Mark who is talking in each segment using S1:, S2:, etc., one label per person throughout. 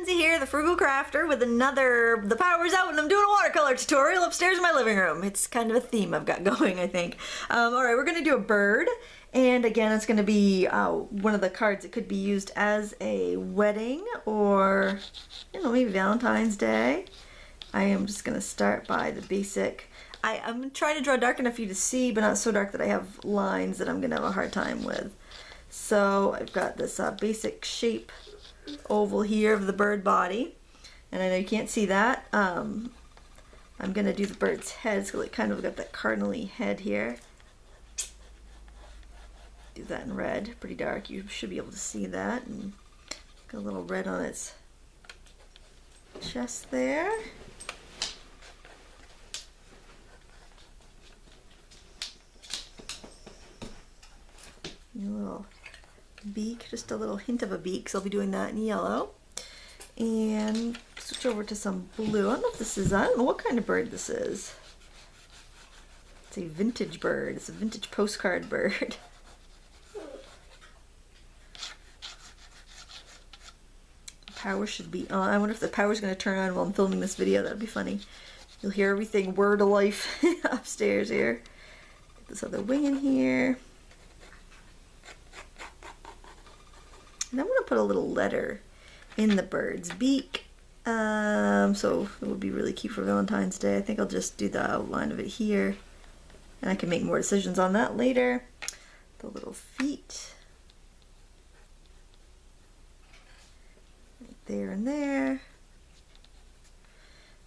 S1: Lindsay here, the Frugal Crafter, with another The Power's Out and I'm doing a watercolor tutorial upstairs in my living room. It's kind of a theme I've got going, I think. Alright, we're going to do a bird, and again it's going to be one of the cards that could be used as a wedding or, you know, maybe Valentine's Day. I am just going to start by the basic. I'm trying to draw dark enough for you to see, but not so dark that I have lines that I'm going to have a hard time with. So I've got this basic shape oval here of the bird body, and I know you can't see that. I'm going to do the bird's head, so it kind of got that cardinally head here. Do that in red, pretty dark. You should be able to see that, and got a little red on its chest there. A little beak, just a little hint of a beak, so I'll be doing that in yellow. And switch over to some blue. I don't know if this is, I don't know what kind of bird this is. It's a vintage bird. It's a vintage postcard bird. Power should be on. I wonder if the power's going to turn on while I'm filming this video. That'd be funny. You'll hear everything word of life upstairs here. Get this other wing in here. And I want to put a little letter in the bird's beak, so it would be really cute for Valentine's Day. I think I'll just do the outline of it here, and I can make more decisions on that later. The little feet, right there and there.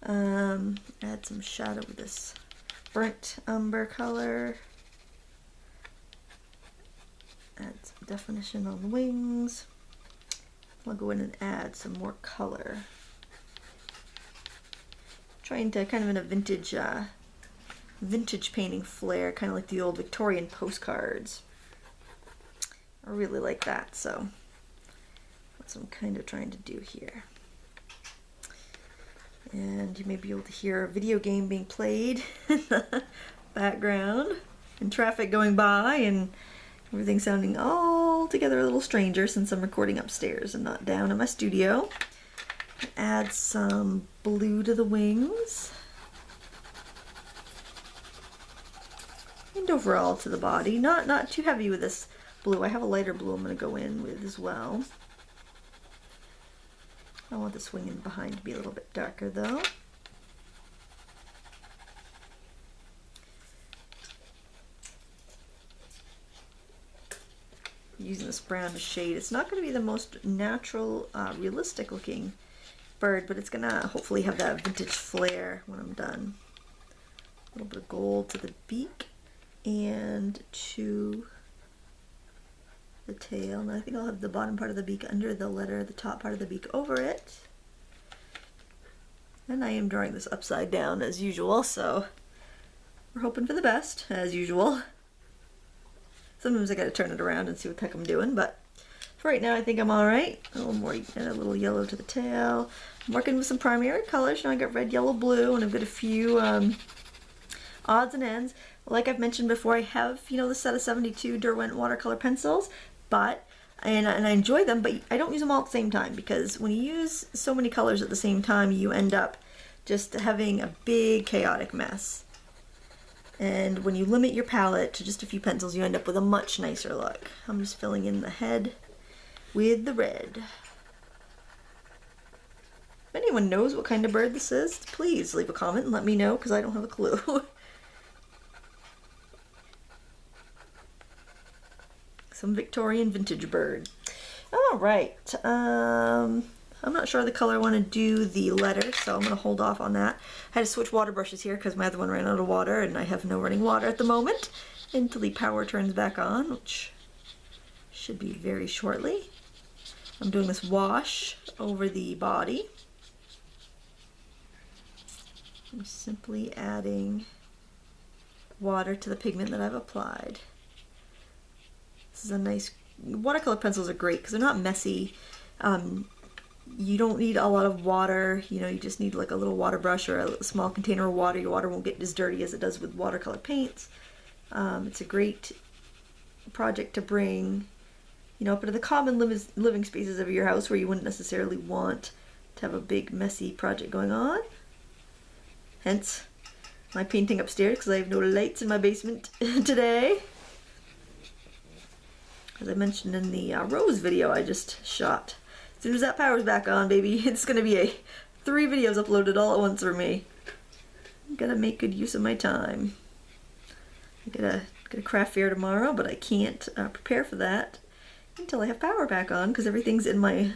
S1: Add some shadow with this burnt umber color. Add some definition on the wings. I'll go in and add some more color. Trying to kind of in a vintage painting flair, kind of like the old Victorian postcards. I really like that, so that's what I'm kind of trying to do here. And you may be able to hear a video game being played in the background, and traffic going by, and everything sounding all together a little stranger since I'm recording upstairs and not down in my studio. Add some blue to the wings. And overall to the body. Not too heavy with this blue. I have a lighter blue I'm going to go in with as well. I want this wing in behind to be a little bit darker though. Using this brown to shade. It's not going to be the most natural, realistic looking bird, but it's going to hopefully have that vintage flair when I'm done. A little bit of gold to the beak and to the tail. And I think I'll have the bottom part of the beak under the letter, the top part of the beak over it. And I am drawing this upside down as usual, so we're hoping for the best as usual. Sometimes I gotta turn it around and see what the heck I'm doing, but for right now I think I'm alright. A little more, add a little yellow to the tail. I'm working with some primary colors. You know, I got red, yellow, blue, and I've got a few odds and ends. Like I've mentioned before, I have, you know, the set of 72 Derwent watercolor pencils, and I enjoy them, but I don't use them all at the same time, because when you use so many colors at the same time, you end up just having a big chaotic mess. And when you limit your palette to just a few pencils, you end up with a much nicer look. I'm just filling in the head with the red. If anyone knows what kind of bird this is, please leave a comment and let me know, because I don't have a clue. Some Victorian vintage bird. Alright, I'm not sure the color I want to do the letter, so I'm going to hold off on that. I had to switch water brushes here because my other one ran out of water, and I have no running water at the moment until the power turns back on, which should be very shortly. I'm doing this wash over the body. I'm simply adding water to the pigment that I've applied. This is a nice, watercolor pencils are great because they're not messy. You don't need a lot of water, you know, you just need like a little water brush or a small container of water. Your water won't get as dirty as it does with watercolor paints. It's a great project to bring, you know, up into the common living spaces of your house where you wouldn't necessarily want to have a big messy project going on. Hence my painting upstairs because I have no lights in my basement today. As I mentioned in the rose video I just shot. As soon as that power's back on, baby, it's gonna be 3 videos uploaded all at once for me. Gotta make good use of my time. I got a craft fair tomorrow, but I can't prepare for that until I have power back on because everything's in my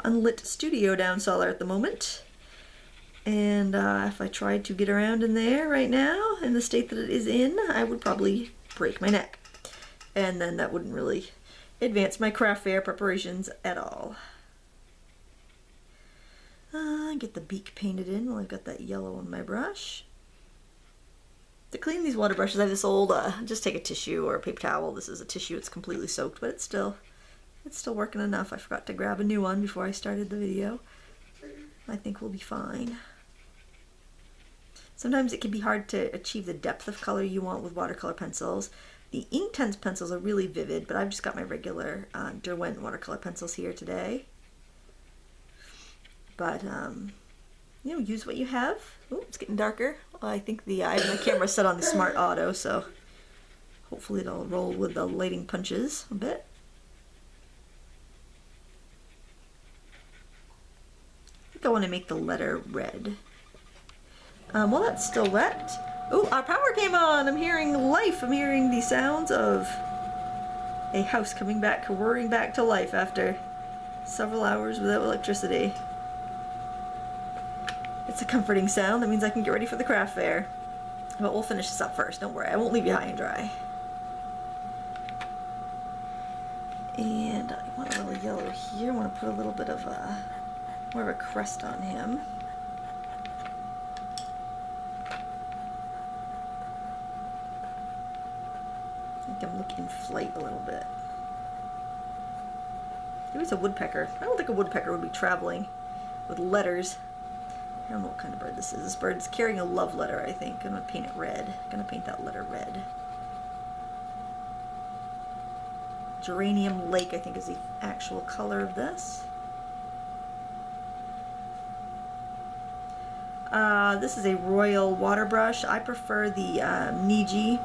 S1: unlit studio down cellar at the moment. And if I tried to get around in there right now, in the state that it is in, I would probably break my neck. And then that wouldn't really advance my craft fair preparations at all. Get the beak painted in while I've got that yellow on my brush. To clean these water brushes, I have this old, just take a tissue or a paper towel. This is a tissue, it's completely soaked, but it's still working enough. I forgot to grab a new one before I started the video. I think we'll be fine. Sometimes it can be hard to achieve the depth of color you want with watercolor pencils. The Inktense pencils are really vivid, but I've just got my regular Derwent watercolor pencils here today. But, you know, use what you have. Oh, it's getting darker. Well, I think I have my camera set on the smart auto, so hopefully it'll roll with the lighting punches a bit. I think I want to make the letter red. While that's still wet, oh, our power came on! I'm hearing life! I'm hearing the sounds of a house coming back, whirring back to life after several hours without electricity. It's a comforting sound. That means I can get ready for the craft fair. But we'll finish this up first. Don't worry. I won't leave you high and dry. And I want a little yellow here. I want to put a little bit of more of a crest on him. I think I'm looking flight a little bit. Maybe it's a woodpecker. I don't think a woodpecker would be traveling with letters. I don't know what kind of bird this is. This bird's carrying a love letter, I think. I'm going to paint it red. I'm going to paint that letter red. Geranium Lake, I think, is the actual color of this. This is a royal water brush. I prefer the Niji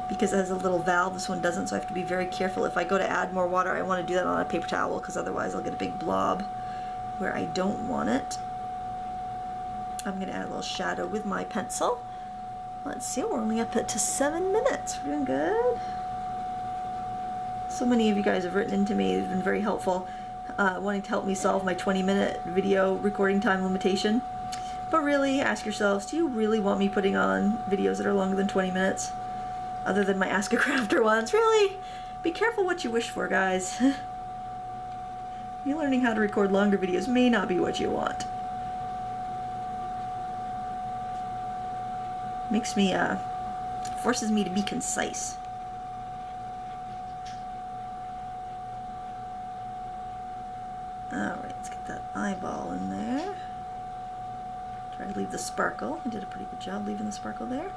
S1: because it has a little valve. This one doesn't, so I have to be very careful. If I go to add more water, I want to do that on a paper towel because otherwise I'll get a big blob where I don't want it. I'm going to add a little shadow with my pencil. Let's see, we're only up to 7 minutes. We're doing good. So many of you guys have written into me. It's been very helpful, wanting to help me solve my 20-minute video recording time limitation. But really, ask yourselves, do you really want me putting on videos that are longer than 20 minutes? Other than my Ask a Crafter ones? Really? Be careful what you wish for, guys. You learning how to record longer videos may not be what you want. Makes me, forces me to be concise. Alright, let's get that eyeball in there. Try to leave the sparkle. I did a pretty good job leaving the sparkle there.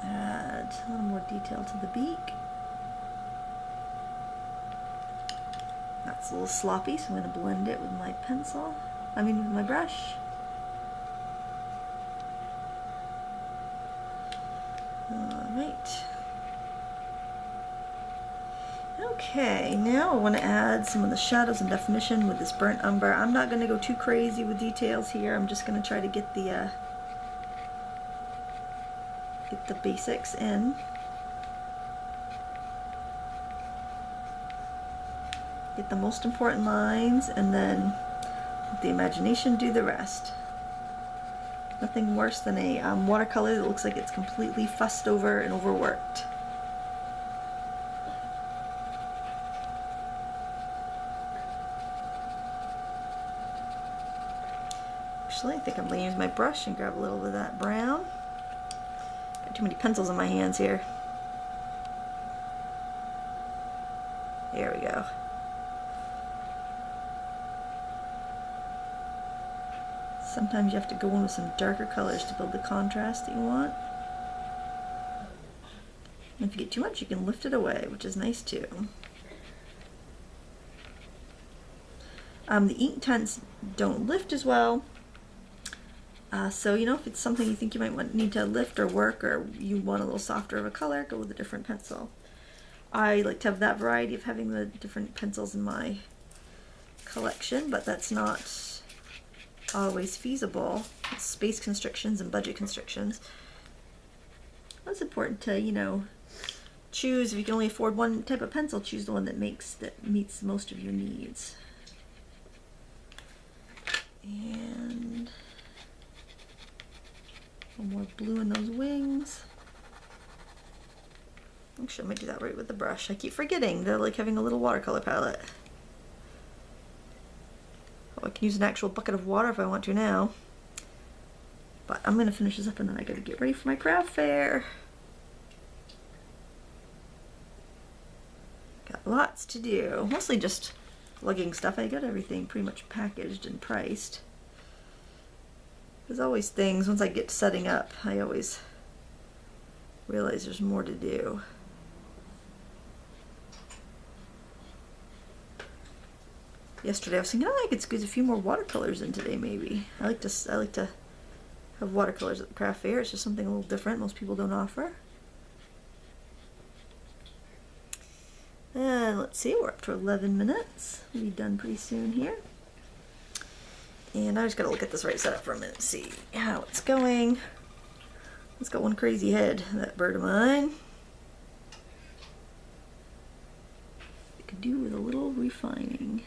S1: Add a little more detail to the beak. That's a little sloppy, so I'm going to blend it with my pencil. With my brush. Alright. Okay, now I want to add some of the shadows and definition with this burnt umber. I'm not going to go too crazy with details here. I'm just going to try to get the basics in. Get the most important lines and then let the imagination do the rest. Nothing worse than a watercolor that looks like it's completely fussed over and overworked. Actually, I think I'm going to use my brush and grab a little bit of that brown. Got too many pencils in my hands here. There we go. Sometimes you have to go in with some darker colors to build the contrast that you want. And if you get too much, you can lift it away, which is nice too. The ink tints don't lift as well. So, you know, if it's something you think you might need to lift or work, or you want a little softer of a color, go with a different pencil. I like to have that variety of having the different pencils in my collection, but that's not always feasible. It's space constrictions and budget constrictions. It's important to, you know, choose, if you can only afford one type of pencil, choose the one that meets most of your needs. And a little more blue in those wings. Actually, I might do that right with the brush. I keep forgetting they're like having a little watercolor palette. Oh, I can use an actual bucket of water if I want to now. But I'm gonna finish this up and then I gotta get ready for my craft fair. Got lots to do. Mostly just lugging stuff. I got everything pretty much packaged and priced. There's always things, once I get setting up, I always realize there's more to do. Yesterday I was thinking, oh, I could squeeze a few more watercolors in today maybe. I like to have watercolors at the craft fair. It's just something a little different most people don't offer. And let's see, we're up to 11 minutes. We'll be done pretty soon here. And I just gotta look at this right setup for a minute and see how it's going. It's got one crazy head, that bird of mine. It could do with a little refining.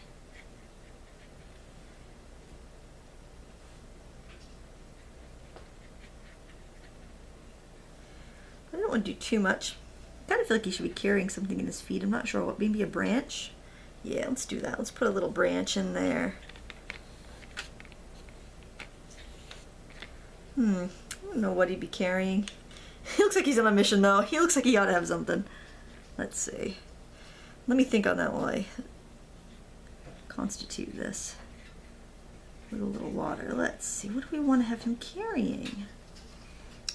S1: I don't want to do too much. I kind of feel like he should be carrying something in his feet. I'm not sure what, maybe a branch? Yeah, let's do that. Let's put a little branch in there. I don't know what he'd be carrying. He looks like he's on a mission though. He looks like he ought to have something. Let's see. Let me think on that while I constitute this with a little water. Let's see, what do we want to have him carrying?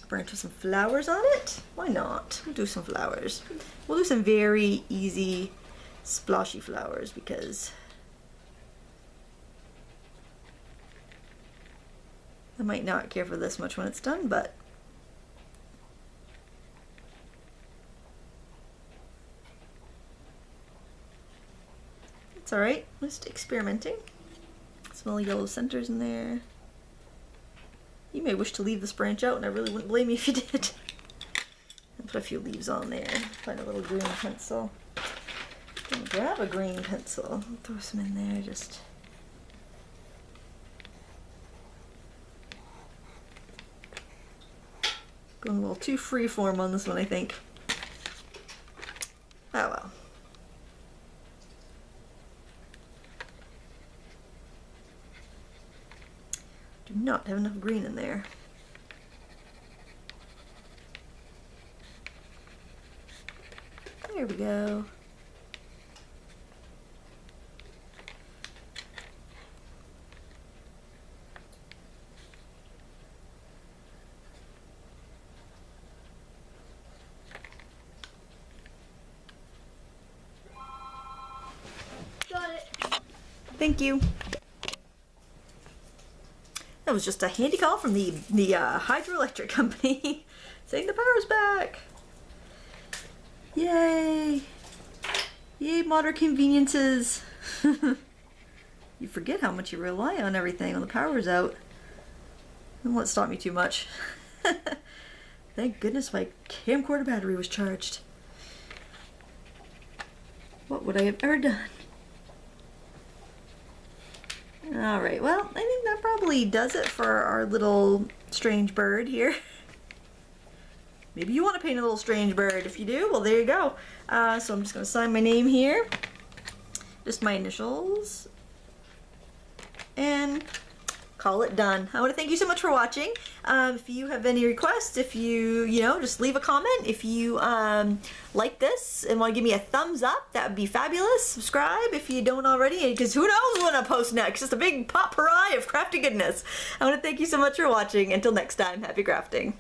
S1: A branch with some flowers on it? Why not? We'll do some flowers. We'll do some very easy sploshy flowers because I might not care for this much when it's done, but it's alright. Just experimenting. Small yellow centers in there. You may wish to leave this branch out, and I really wouldn't blame you if you did. And put a few leaves on there. Find a little green pencil. Grab a green pencil. Throw some in there, just. Going a little too freeform on this one, I think. Oh well. Do not have enough green in there. There we go.
S2: Got it.
S1: Thank you. That was just a handy call from the hydroelectric company saying the power's back. Yay! Yay, modern conveniences. You forget how much you rely on everything when the power's out. It won't stop me too much. Thank goodness my camcorder battery was charged. What would I have ever done? Alright, well, I think that probably does it for our little strange bird here. Maybe you want to paint a little strange bird. If you do, well, there you go. So I'm just going to sign my name here. Just my initials. And call it done. I want to thank you so much for watching. If you have any requests, if you just leave a comment. If you like this and want to give me a thumbs up, that would be fabulous. Subscribe if you don't already, because who knows when I post next. Just a big potpourri of crafty goodness. I want to thank you so much for watching. Until next time, happy crafting.